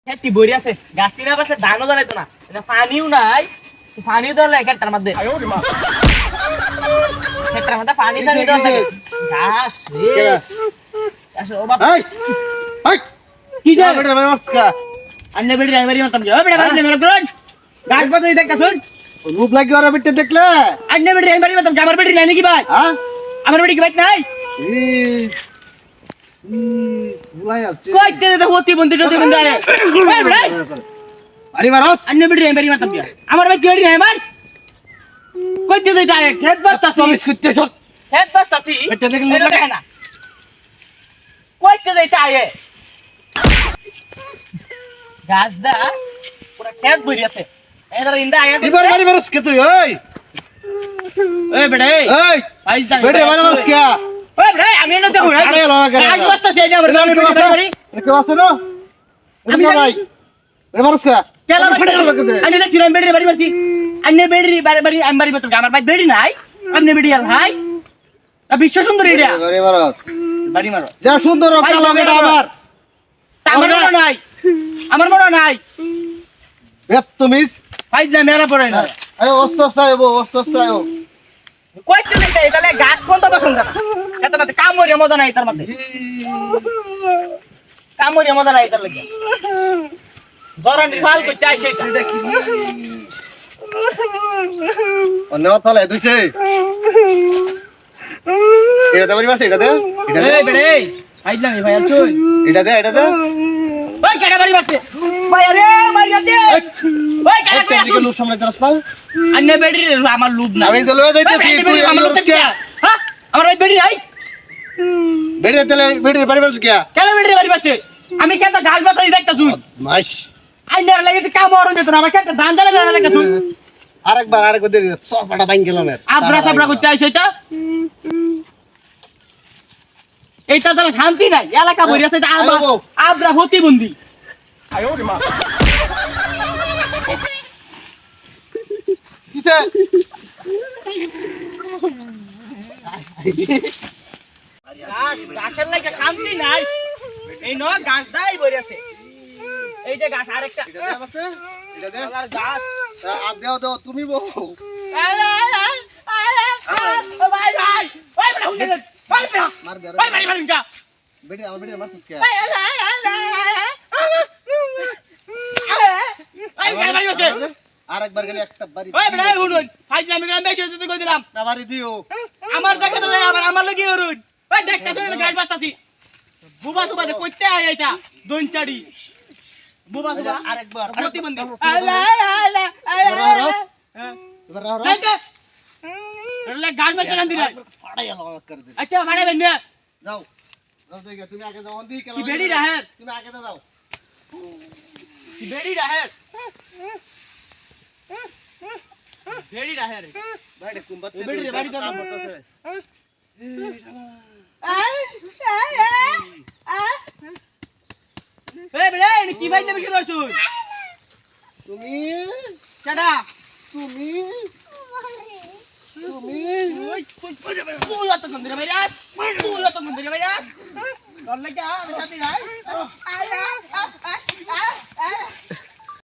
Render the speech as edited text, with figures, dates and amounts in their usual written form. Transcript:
খেতি বড়ি আছে গাছটির পাশে ধানও জ্বালাইতো না এটা পানিও নাই পানিও ধরলে খেটার মধ্যে খেটার মধ্যে পানি টানি ধরলে গাছ রে আসো ও বাপ কি যা বেটা মেরে মারছকা अन्य बेटी ड्राइवरी मत समझो बेटा बात मेरा ग्रोन गाछ बात नहीं देखता सुन रूप लगी और बेटे देख ले अन्य बेटी ड्राइवरी मत समझ हमारी बेटी लेने की बात हां हमारी बेटी की बात नहीं बुलाया कोई तेरे तो होती बंदी बंदा है ए बेटा अरे मारो अन्य बेटी ड्राइवरी मत समझ हमारी बेटी जेड़ी है मार कोई तेरे देता है खेत बस तो इसको ते शॉट खेत बस तसी बेटे देख ले ना कोई तेरे देता है গাছদা পুরো খেত ভরি আছে এদার ইন্দা আয়া এবার মারি মারস কে তুই ওই ওই বেটা এই ভাই যা বেটে মারি মারস কে ওই বেটা আমি না দেখো আরে লো করে আজ বস্তা সেটা আমার গানে বেটি মারি কে আছে না আমি ভাই রে মারস কে কেলা বেটা আমি দেখছি না বেটি বাড়ি মারছি আন্নে বেটি বাড়ি আমি বাড়ি মত আমার ভাই বেটি নাই আন্নে বেটি আল হাই বিশ্ব সুন্দর এটা বাড়ি মারস বাড়ি মারো যা সুন্দর কালো বেটা আমার আমার মনে নাই এত মিস ভাই না মেলা পড়ে না আয় ওস্তাসায়ো কইতে দিতে তাহলে গাছ কোনটা পছন্দ না এত মতে কামড়ে মজা নাই তার মতে কামড়ে মজা নাই তার লাগে জরান রিফাল কই চাই সেটা দেখি অন্য ফালে দুইছে এটা দে মারছে এটা দে এই বেড়ে আইলাম ভাই আছুই এটা দে ওই কেডা বাড়ি মারছে ভাই আরে মারি আছে ওই কেডা কই এদিকে লোক সামনে দাঁড়াস না আন্নে বেড়ি আমার লুব না আমি তো লয়ে যাইতেছি তুই আমার লুব কে হ্যাঁ আমার ওই বেড়ি নাই বেড়ে তেলে বেড়ে বাড়ি বাড়ি কে কেন বেড়ি বাড়ি মারছে আমি কেন গাছ বাতাই দেখতা শুন মাস আন্নে লাগে কাম অরন যেত না আমার কেন ধান জ্বালা জ্বালা লাগে শুন আরেকবার দেখ সফাটা ভাঙ গেল না আবরা সাবরা করতে আইছে এটা এইটা তো শান্তি নাই এলাকা ভরি আছে আবরা প্রতিবন্ধী কিসে গাছের লাগে শান্তি নাই এই ন গাছ দাই ভরি আছে এই যে গাছ আরেকটা এটা দে গাছ আপ দাও তুমি বউ ভাই ভাই ভাই মার দে ভাই ভাই ভাই বেটে আমার বেটে মারছিস কে আরেকবার গেলে একটা বাড়ি ওই বেটা উড়ুন ফাইজ আমি গ্রাম বেশি হতে কই দিলাম না বাড়ি দিও আমার দেখে তো আবার আমার লাগি উড়ুন ওই দেখতে শুনে গাছ বাস্তাছি বুবা সুবা যে কইতে আয় এটা দোন চাড়ি বুবা সুবা আরেকবার প্রতিবন্ধী এবার রাও লে গাছ বাস্তা না দিলা ফাড়াই আলো করে দে আচ্ছা মানে বেনে যাও যাও দেখে তুমি আগে যাও অন্ধি কি বেড়ি রাহে তুমি আগে যাও কি বেড়ি রাহে বেড়ি রাহে রে বাইরে কুম্বাতে বেড়ি রে বাড়ি দাও করতেছে এই বেড়ে এনে কি বাইতে বেশি রইছুন তুমি চাডা তুমি ওই তুই তো মন্দিরে বাইরে তুই তো মন্দিরে বাইরে তোর লাগা আমি সাথে যাই